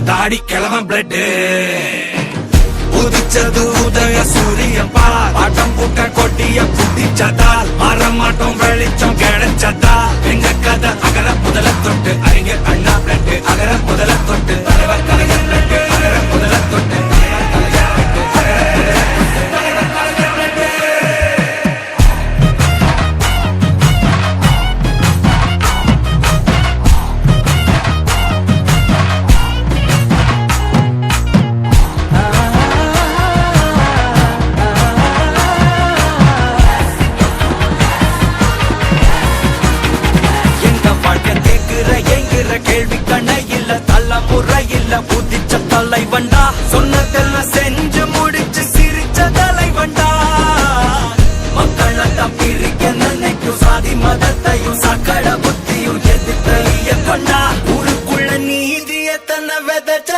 தாடி கிழவன் பிளட் உதிச்சது உதய சூரியன் பார் ஆட்டம் கூட்ட கொட்டிய புட்டிச்சதால் மாறமாட்டோம் வெளிச்சம் கிடைச்சதா எங்க கதை அகர முதல தொட்டு அறிஞர் அண்ணா பிளட் அகர முதல தொட்டு தலைவர் கலைஞர் பிளட் அகர முதல தொட்டு கேள்வி கண்ண இல்ல தலைமுறை இல்ல புதிச்ச தலைவண்டா சொன்னதெல்லாம் செஞ்சு முடிச்சு சிரிச்ச தலைவண்டா மக்கள் பிரிக்க நினைக்கும் சாதி மதத்தையும் சக்கட புத்தியும் எதிர்த்த கொண்டா ஊருக்குள்ள நீதிய தன்னை விதைச்ச